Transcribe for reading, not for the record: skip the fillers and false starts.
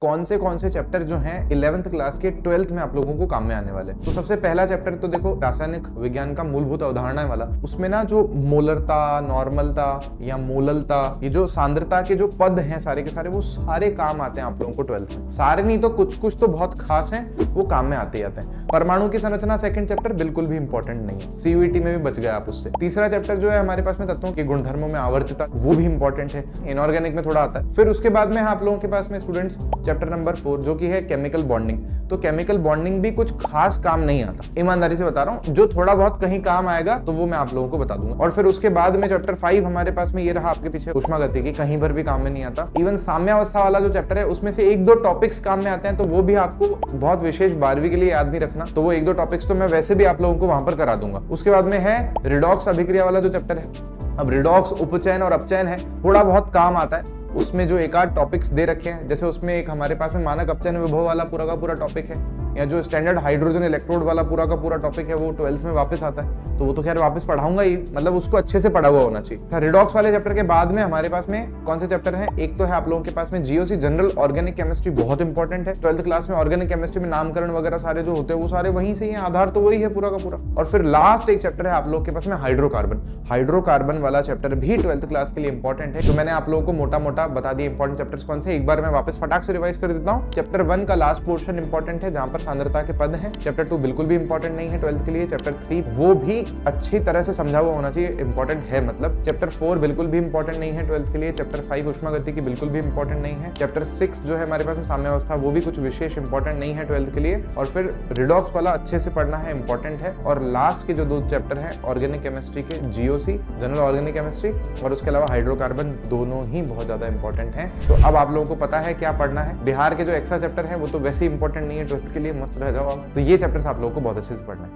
कौन से चैप्टर जो हैं 11th क्लास के 12th में आप लोगों को काम में आने वाले। तो सबसे पहला चैप्टर तो देखो रासायनिक विज्ञान का मूलभूत अवधारणा वाला, उसमें ना जो मोलरता, नॉर्मलता या मोललता, ये जो सांद्रता के जो पद हैं सारे के सारे, वो सारे काम आते हैं आप लोगों को 12th में। सारे नहीं तो कुछ तो बहुत खास हैं, वो काम में आते ही आते हैं। परमाणु की संरचना सेकंड चैप्टर बिल्कुल भी इंपॉर्टेंट नहीं है, सीयूईटी में भी बच गया आप उससे। तीसरा चैप्टर जो है हमारे पास में तत्वों के गुणधर्मों में आवर्तता, वो भी इंपॉर्टेंट है, इनऑर्गेनिक में थोड़ा आता है। फिर उसके बाद में आप लोगों के पास में स्टूडेंट्स चैप्टर नंबर 4 जो कि है केमिकल बॉन्डिंग। तो केमिकल बॉन्डिंग भी कुछ खास काम नहीं आता, ईमानदारी से बता रहा हूं। जो थोड़ा बहुत कहीं काम आएगा तो वो मैं आप लोगों को बता दूंगा। और फिर उसके बाद में चैप्टर 5 हमारे पास में ये रहा आपके पीछे, ऊष्मागतिकी, कहीं पर भी काम में नहीं आता। इवन साम्यावस्था वाला जो चैप्टर है उसमें से 1-2 टॉपिक्स काम में आते हैं, तो वो भी आपको बहुत विशेष 12वीं के लिए याद नहीं रखना। तो वो 1-2 टॉपिक्स तो मैं वैसे भी आप लोगों को वहां पर करा दूंगा। उसके बाद में है रिडॉक्स अभिक्रिया वाला जो चैप्टर है। अब रिडॉक्स उपचयन और अपचयन है, थोड़ा बहुत काम आता है उसमें। जो एक आध टॉपिक्स दे रखे हैं, जैसे उसमें एक हमारे पास में मानक अपचयन विभव वाला पूरा का पूरा टॉपिक है, या जो स्टैंडर्ड हाइड्रोजन इलेक्ट्रोड वाला पूरा का पूरा टॉपिक है, वो 12th में वापस आता है। तो वो तो खैर वापस पढ़ाऊंगा ही, मतलब उसको अच्छे से पढ़ा हुआ होना चाहिए। रिडॉक्स वाले चैप्टर के बाद में हमारे पास में कौन से चैप्टर है? एक तो है आप लोगों के पास में जीओसी, जनरल ऑर्गेनिक केमिस्ट्री, बहुत इंपॉर्टेंट है। 12th क्लास में ऑर्गेनिक केमिस्ट्री में नामकरण वगैरह सारे जो होते हैं वो सारे वहीं से ही, आधार तो वही है पूरा का पूरा। और फिर लास्ट एक चैप्टर है आप लोगों के पास में हाइड्रोकार्बन। हाइड्रोकार्बन वाला चैप्टर भी 12th क्लास के लिए इंपॉर्टेंट है। तो मैंने आप लोगों को मोटा मोटा बता दिया इंपॉर्टेंट चैप्टर्स कौन से। एक बार मैं वापस फटाक से रिवाइज कर देता हूँ। चैप्टर 1 का लास्ट पोर्शन इंपॉर्टेंट है, जहां पर सांद्रता के पद हैं। चैप्टर 2 बिल्कुल भी इंपॉर्टेंट नहीं है 12th के लिए। चैप्टर 3 वो भी अच्छी तरह से समझा हुआ होना चाहिए, इंपॉर्टेंट है मतलब। चैप्टर 4 बिल्कुल भी इंपॉर्टेंट नहीं है 12th के लिए। चैप्टर 5 ऊष्मागतिकी बिल्कुल भी इंपॉर्टेंट नहीं है। चैप्टर 6 जो है हमारे पास में साम्यावस्था, वो भी कुछ विशेष इंपॉर्टेंट नहीं है 12th के लिए। और फिर रिडॉक्स वाला अच्छे से पढ़ना है, इंपॉर्टेंट है। और लास्ट के जो 2 चैप्टर है ऑर्गेनिक केमिस्ट्री के, जीओसी, जनरल ऑर्गेनिक केमिस्ट्री, और उसके अलावा हाइड्रोकार्बन, दोनों ही बहुत ज्यादा इंपॉर्टेंट है। तो अब आप लोगों को पता है क्या पढ़ना है। बिहार के जो एक्स्ट्रा चैप्टर है वो तो वैसे इंपॉर्टेंट नहीं है 12th के लिए, मस्त रह जाओ आप। तो ये चैप्टर्स आप लोगों को बहुत अच्छे से पढ़ना है।